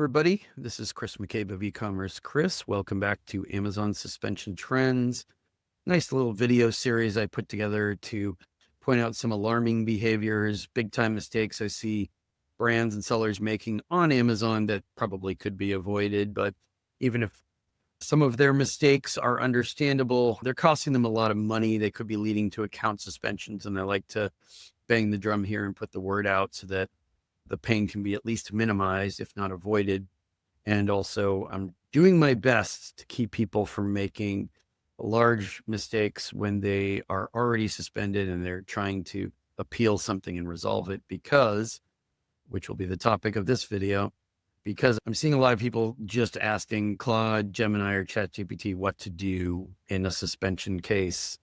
everybody. This is Chris McCabe of e-commerce. Chris, welcome back to Amazon Suspension Trends. Nice little video series I put together to point out some alarming behaviors, big time mistakes I see brands and sellers making on Amazon that probably could be avoided. But even if some of their mistakes are understandable, they're costing them a lot of money. They could be leading to account suspensions. And I like to bang the drum here and put the word out so that the pain can be at least minimized, if not avoided. And also, I'm doing my best to keep people from making large mistakes when they are already suspended and they're trying to appeal something and resolve it because, which will be the topic of this video, because I'm seeing a lot of people just asking Claude, Gemini, or ChatGPT what to do in a suspension case.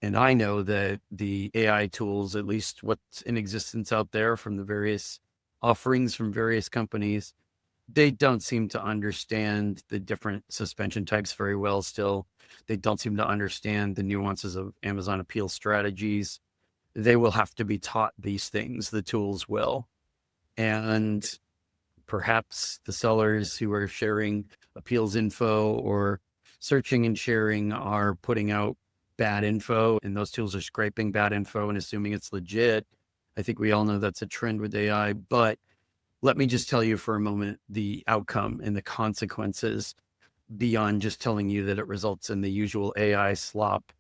And I know that the AI tools, at least what's in existence out there from the various offerings from various companies, they don't seem to understand the different suspension types very well still. They don't seem to understand the nuances of Amazon appeal strategies. They will have to be taught these things, the tools will. And perhaps the sellers who are sharing appeals info or searching and sharing are putting out bad info, and those tools are scraping bad info and assuming it's legit. I think we all know that's a trend with AI, but let me just tell you for a moment the outcome and the consequences beyond just telling you that it results in the usual AI slop,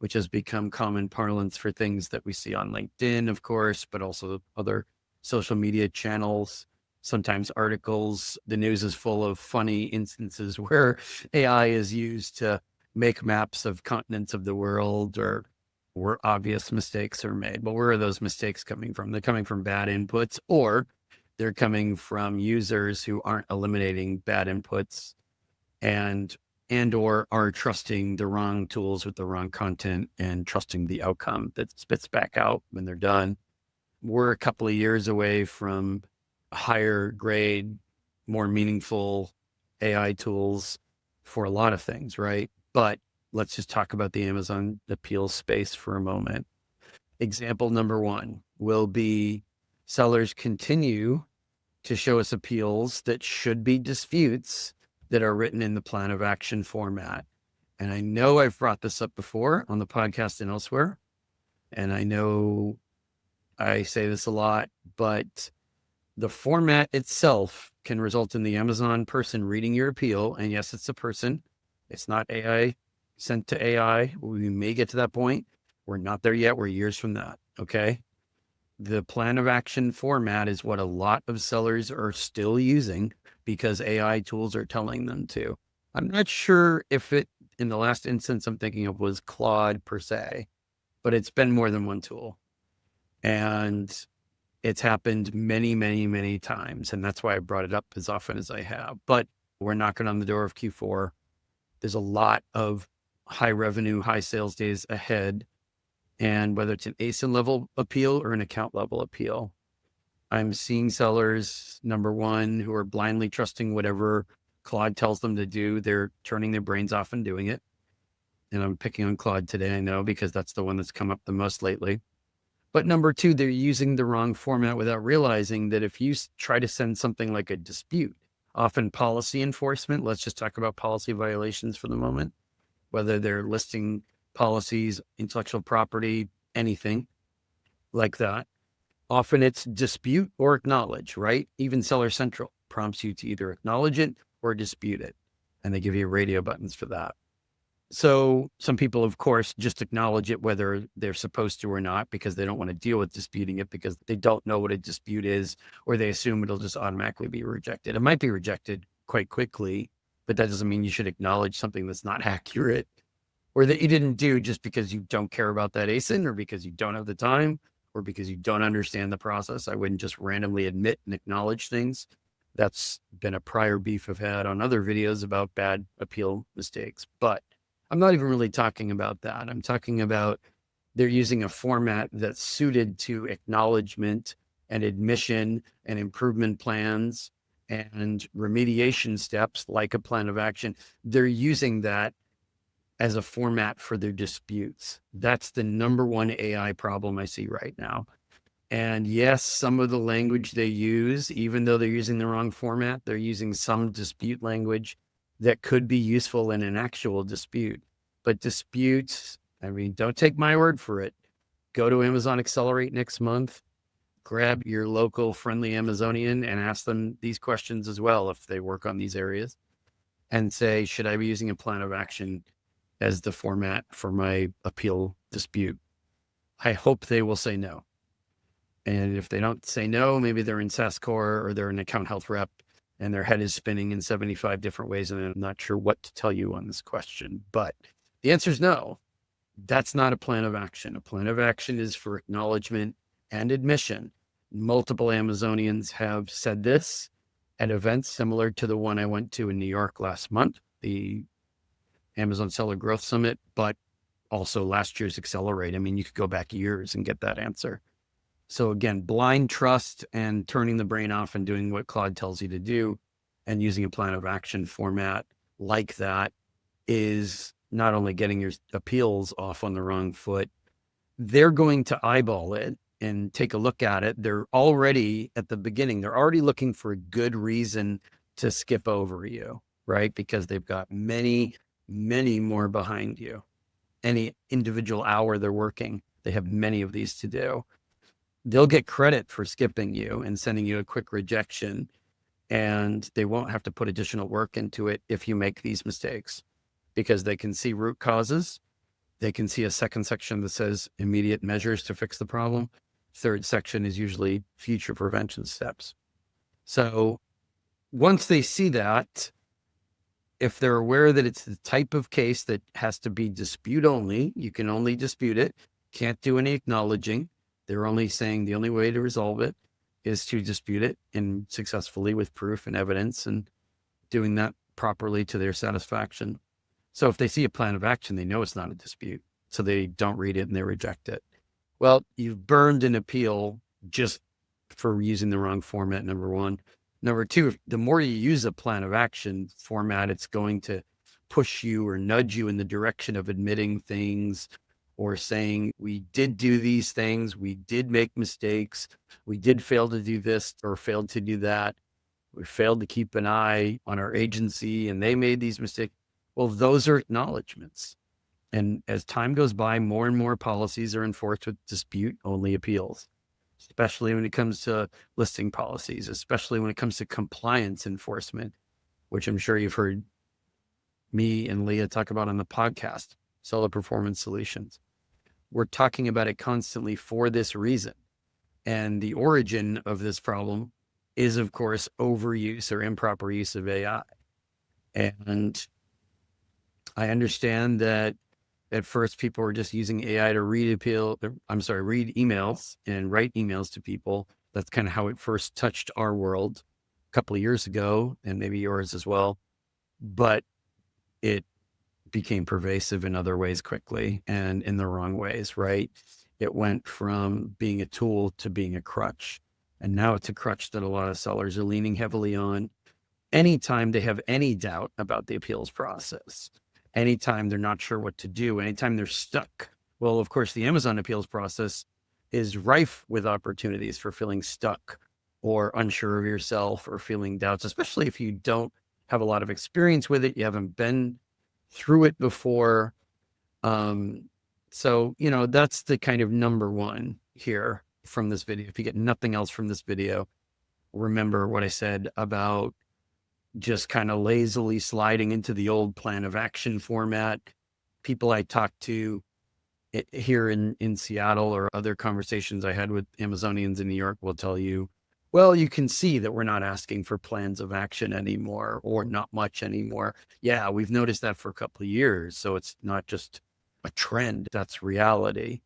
which has become common parlance for things that we see on LinkedIn, of course, but also other social media channels, sometimes articles. The news is full of funny instances where AI is used to make maps of continents of the world or where obvious mistakes are made. But where are those mistakes coming from? They're coming from bad inputs, or they're coming from users who aren't eliminating bad inputs and or are trusting the wrong tools with the wrong content and trusting the outcome that spits back out when they're done. We're a couple of years away from higher grade, more meaningful AI tools for a lot of things, right? But let's just talk about the Amazon appeals space for a moment. Example number one will be sellers continue to show us appeals that should be disputes that are written in the plan of action format. And I know I've brought this up before on the podcast and elsewhere, and I know I say this a lot, but the format itself can result in the Amazon person reading your appeal. And yes, it's a person. It's not AI sent to AI. We may get to that point. We're not there yet. We're years from that. Okay. The plan of action format is what a lot of sellers are still using because AI tools are telling them to. I'm not sure if it, in the last instance I'm thinking of, was Claude per se, but it's been more than one tool. And it's happened many, many, many times. And that's why I brought it up as often as I have. But we're knocking on the door of Q4. There's a lot of high revenue, high sales days ahead. And whether it's an ASIN level appeal or an account level appeal, I'm seeing sellers, number one, who are blindly trusting whatever Claude tells them to do. They're turning their brains off and doing it. And I'm picking on Claude today, I know, because that's the one that's come up the most lately. But number two, they're using the wrong format without realizing that if you try to send something like a dispute, often policy enforcement, let's just talk about policy violations for the moment, whether they're listing policies, intellectual property, anything like that. Often it's dispute or acknowledge, right? Even Seller Central prompts you to either acknowledge it or dispute it. And they give you radio buttons for that. So some people, of course, just acknowledge it whether they're supposed to or not, because they don't want to deal with disputing it because they don't know what a dispute is, or they assume it'll just automatically be rejected. It might be rejected quite quickly, but that doesn't mean you should acknowledge something that's not accurate or that you didn't do just because you don't care about that ASIN or because you don't have the time or because you don't understand the process. I wouldn't just randomly admit and acknowledge things. That's been a prior beef I've had on other videos about bad appeal mistakes, but I'm not even really talking about that. I'm talking about they're using a format that's suited to acknowledgement and admission and improvement plans and remediation steps like a plan of action. They're using that as a format for their disputes. That's the number one AI problem I see right now. And yes, some of the language they use, even though they're using the wrong format, they're using some dispute language that could be useful in an actual dispute. But disputes, I mean, don't take my word for it. Go to Amazon Accelerate next month, grab your local friendly Amazonian and ask them these questions as well if they work on these areas, and say, should I be using a plan of action as the format for my appeal dispute? I hope they will say no. And if they don't say no, maybe they're in SaaScore or they're an account health rep and their head is spinning in 75 different ways. And I'm not sure what to tell you on this question, but the answer is no. That's not a plan of action. A plan of action is for acknowledgement and admission. Multiple Amazonians have said this at events similar to the one I went to in New York last month, the Amazon Seller Growth Summit, but also last year's Accelerate. I mean, you could go back years and get that answer. So again, blind trust and turning the brain off and doing what Claude tells you to do and using a plan of action format like that is not only getting your appeals off on the wrong foot, they're going to eyeball it and take a look at it. They're already at the beginning, they're already looking for a good reason to skip over you, right? Because they've got many, many more behind you. Any individual hour they're working, they have many of these to do. They'll get credit for skipping you and sending you a quick rejection, and they won't have to put additional work into it if you make these mistakes, because they can see root causes. They can see a second section that says immediate measures to fix the problem. Third section is usually future prevention steps. So once they see that, if they're aware that it's the type of case that has to be dispute only, you can only dispute it, can't do any acknowledging. They're only saying the only way to resolve it is to dispute it and successfully with proof and evidence and doing that properly to their satisfaction. So if they see a plan of action, they know it's not a dispute. So they don't read it and they reject it. Well, you've burned an appeal just for using the wrong format, number one. Number two, the more you use a plan of action format, it's going to push you or nudge you in the direction of admitting things or saying, we did do these things, we did make mistakes, we did fail to do this or failed to do that, we failed to keep an eye on our agency and they made these mistakes. Well, those are acknowledgments. And as time goes by, more and more policies are enforced with dispute-only appeals, especially when it comes to listing policies, especially when it comes to compliance enforcement, which I'm sure you've heard me and Leah talk about on the podcast, Seller Performance Solutions. We're talking about it constantly for this reason. And the origin of this problem is, of course, overuse or improper use of AI. And I understand that at first people were just using AI to read emails and write emails to people. That's kind of how it first touched our world a couple of years ago, and maybe yours as well. But it became pervasive in other ways quickly and in the wrong ways, right? It went from being a tool to being a crutch. And now it's a crutch that a lot of sellers are leaning heavily on anytime they have any doubt about the appeals process, anytime they're not sure what to do, anytime they're stuck. Well, of course, the Amazon appeals process is rife with opportunities for feeling stuck or unsure of yourself or feeling doubts, especially if you don't have a lot of experience with it. You haven't been through it before. So, that's the kind of number one here from this video. If you get nothing else from this video, remember what I said about just kind of lazily sliding into the old plan of action format. People I talked to here in Seattle or other conversations I had with Amazonians in New York will tell you, well, you can see that we're not asking for plans of action anymore or not much anymore. Yeah, we've noticed that for a couple of years. So it's not just a trend, that's reality.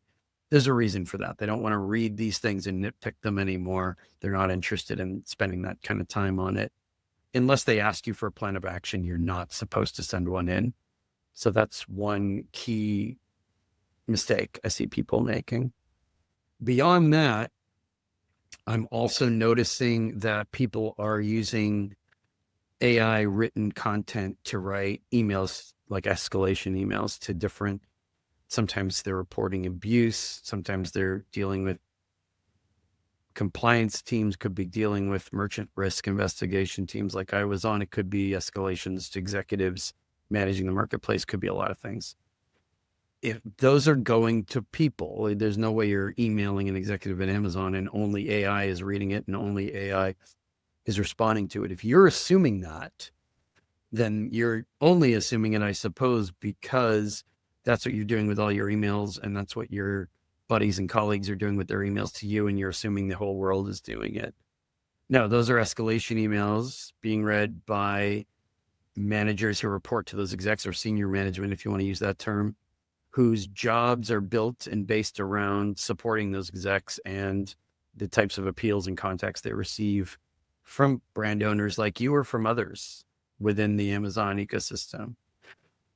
There's a reason for that. They don't want to read these things and nitpick them anymore. They're not interested in spending that kind of time on it. Unless they ask you for a plan of action, you're not supposed to send one in. So that's one key mistake I see people making. Beyond that, I'm also noticing that people are using AI written content to write emails, like escalation emails to sometimes they're reporting abuse, sometimes they're dealing with compliance teams could be dealing with merchant risk investigation teams like I was on. It could be escalations to executives managing the marketplace, could be a lot of things. If those are going to people, there's no way you're emailing an executive at Amazon and only AI is reading it and only AI is responding to it. If you're assuming that, then you're only assuming it, I suppose, because that's what you're doing with all your emails and that's what your buddies and colleagues are doing with their emails to you, and you're assuming the whole world is doing it. No, those are escalation emails being read by managers who report to those execs, or senior management, if you want to use that term, whose jobs are built and based around supporting those execs and the types of appeals and contacts they receive from brand owners like you or from others within the Amazon ecosystem.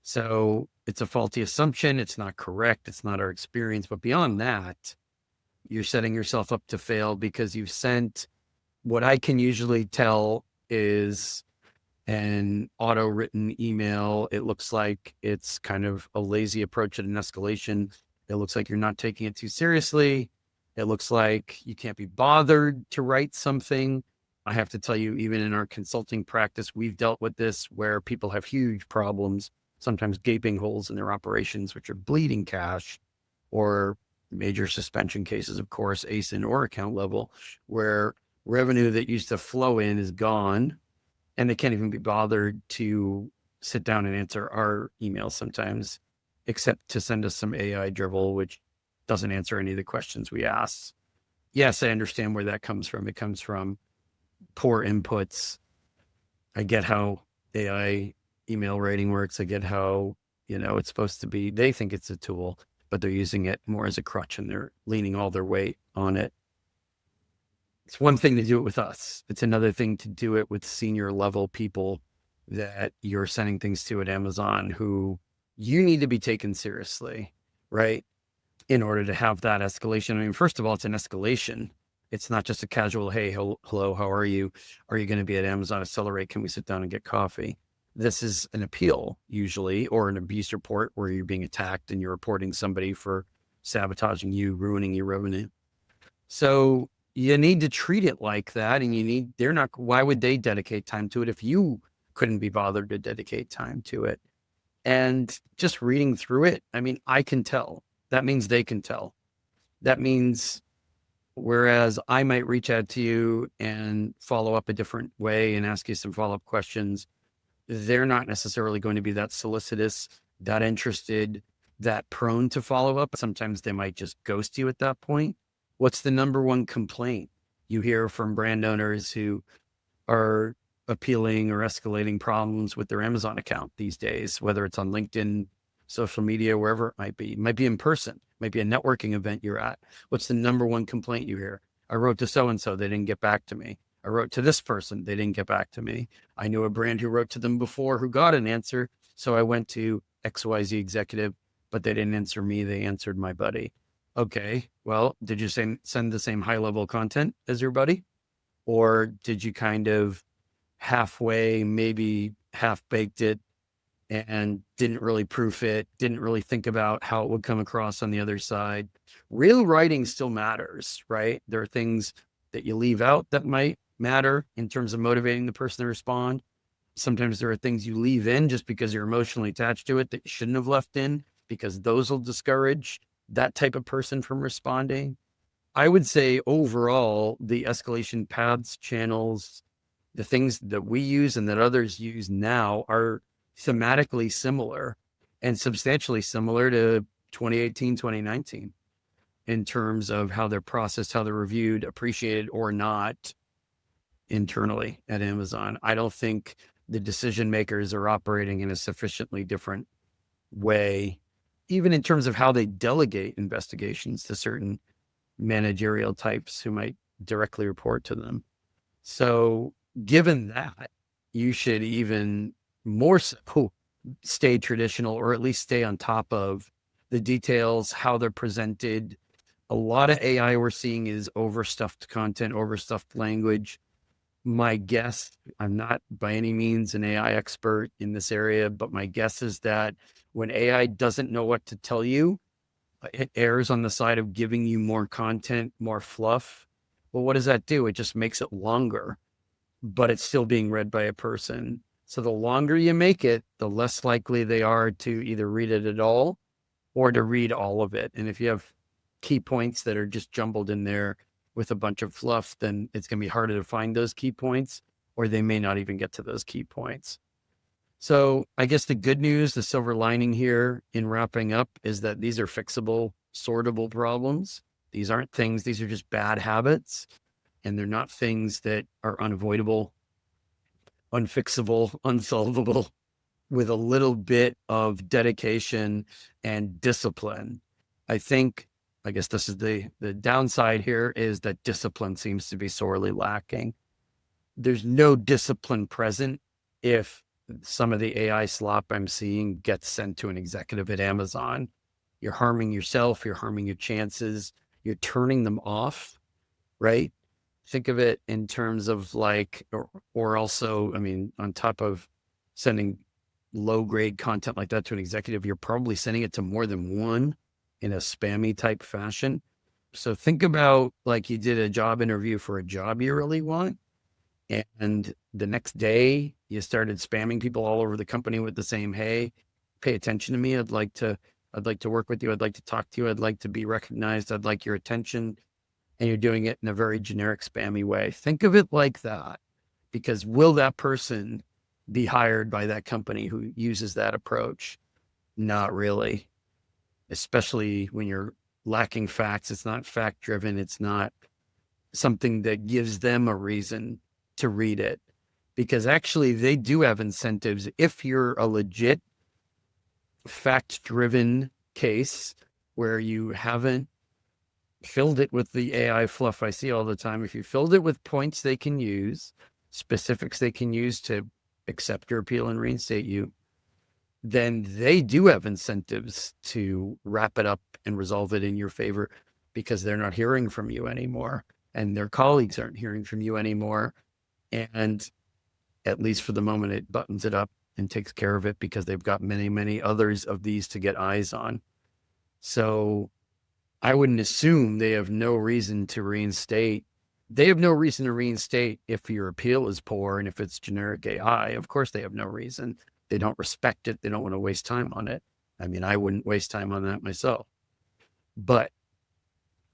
So it's a faulty assumption. It's not correct. It's not our experience. But beyond that, you're setting yourself up to fail because you've sent what I can usually tell is an auto written email. It looks like it's kind of a lazy approach at an escalation. It looks like you're not taking it too seriously. It looks like you can't be bothered to write something. I have to tell you, even in our consulting practice, we've dealt with this where people have huge problems, sometimes gaping holes in their operations, which are bleeding cash, or major suspension cases, of course, ASIN or account level, where revenue that used to flow in is gone, and they can't even be bothered to sit down and answer our emails sometimes, except to send us some AI dribble, which doesn't answer any of the questions we ask. Yes, I understand where that comes from. It comes from poor inputs. I get how AI email writing works. I get how, it's supposed to be, they think it's a tool, but they're using it more as a crutch and they're leaning all their weight on it. It's one thing to do it with us. It's another thing to do it with senior level people that you're sending things to at Amazon who you need to be taken seriously, right? In order to have that escalation. I mean, first of all, it's an escalation. It's not just a casual, hey, hello, how are you? Are you going to be at Amazon Accelerate? Can we sit down and get coffee? This is an appeal usually, or an abuse report where you're being attacked and you're reporting somebody for sabotaging you, ruining your revenue. So you need to treat it like that. And why would they dedicate time to it if you couldn't be bothered to dedicate time to it? And just reading through it, I mean, I can tell. That means they can tell. That means, whereas I might reach out to you and follow up a different way and ask you some follow-up questions, they're not necessarily going to be that solicitous, that interested, that prone to follow up. Sometimes they might just ghost you at that point. What's the number one complaint you hear from brand owners who are appealing or escalating problems with their Amazon account these days, whether it's on LinkedIn, social media, wherever it might be? It might be in person, might be a networking event you're at. What's the number one complaint you hear? I wrote to so-and-so, they didn't get back to me. I wrote to this person, they didn't get back to me. I knew a brand who wrote to them before who got an answer. So I went to XYZ executive, but they didn't answer me. They answered my buddy. Okay, well, did you send the same high level content as your buddy? Or did you kind of halfway, maybe half baked it and didn't really proof it, didn't really think about how it would come across on the other side? Real writing still matters, right? There are things that you leave out that might matter in terms of motivating the person to respond. Sometimes there are things you leave in just because you're emotionally attached to it that you shouldn't have left in, because those will discourage that type of person from responding. I would say overall, the escalation paths, channels, the things that we use and that others use now are thematically similar and substantially similar to 2018, 2019 in terms of how they're processed, how they're reviewed, appreciated or not internally at Amazon. I don't think the decision makers are operating in a sufficiently different way, even in terms of how they delegate investigations to certain managerial types who might directly report to them. So given that, you should even more so stay traditional, or at least stay on top of the details, how they're presented. A lot of AI we're seeing is overstuffed content, overstuffed language. My guess, I'm not by any means an AI expert in this area, but my guess is that when AI doesn't know what to tell you, it errs on the side of giving you more content, more fluff, Well, what does that do? It just makes it longer, but it's still being read by a person. So the longer you make it, the less likely they are to either read it at all or to read all of it. And if you have key points that are just jumbled in there with a bunch of fluff, then it's going to be harder to find those key points, or they may not even get to those key points. So I guess the good news, the silver lining here in wrapping up, is that these are fixable, sortable problems. These aren't things, these are just bad habits, and they're not things that are unavoidable, unfixable, unsolvable. With a little bit of dedication and discipline. I guess this is the downside here, is that discipline seems to be sorely lacking. There's no discipline present if some of the AI slop I'm seeing gets sent to an executive at Amazon. You're harming yourself, you're harming your chances, you're turning them off, right? Think of it in terms of like, or also, I mean, on top of sending low grade content like that to an executive, you're probably sending it to more than one in a spammy type fashion. So think about like you did a job interview for a job you really want, and the next day you started spamming people all over the company with the same, hey, pay attention to me. I'd like to work with you. I'd like to talk to you. I'd like to be recognized. I'd like your attention. And you're doing it in a very generic, spammy way. Think of it like that, because will that person be hired by that company who uses that approach? Not really, especially when you're lacking facts. It's not fact driven. It's not something that gives them a reason to read it, because actually they do have incentives. If you're a legit fact driven case where you haven't filled it with the AI fluff I see all the time, if you filled it with points they can use, specifics they can use to accept your appeal and reinstate you, then they do have incentives to wrap it up and resolve it in your favor, because they're not hearing from you anymore and their colleagues aren't hearing from you anymore. And at least for the moment, it buttons it up and takes care of it, because they've got many, many others of these to get eyes on. So I wouldn't assume they have no reason to reinstate. They have no reason to reinstate if your appeal is poor and if it's generic AI. Of course, they have no reason. They don't respect it. They don't want to waste time on it. I mean, I wouldn't waste time on that myself. But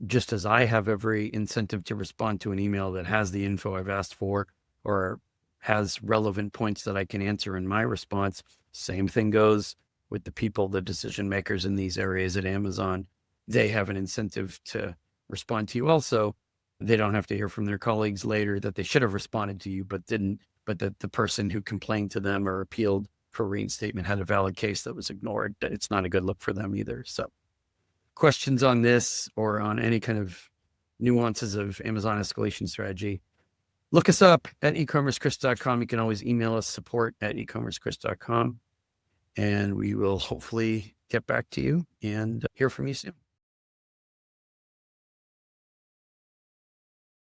just as I have every incentive to respond to an email that has the info I've asked for or has relevant points that I can answer in my response, same thing goes with the people, the decision makers in these areas at Amazon. They have an incentive to respond to you also. They don't have to hear from their colleagues later that they should have responded to you, but didn't, but that the person who complained to them or appealed for reinstatement had a valid case that was ignored. It's not a good look for them either. So questions on this or on any kind of nuances of Amazon escalation strategy, look us up at ecommercechris.com. You can always email us, support@ecommercechris.com, and we will hopefully get back to you and hear from you soon.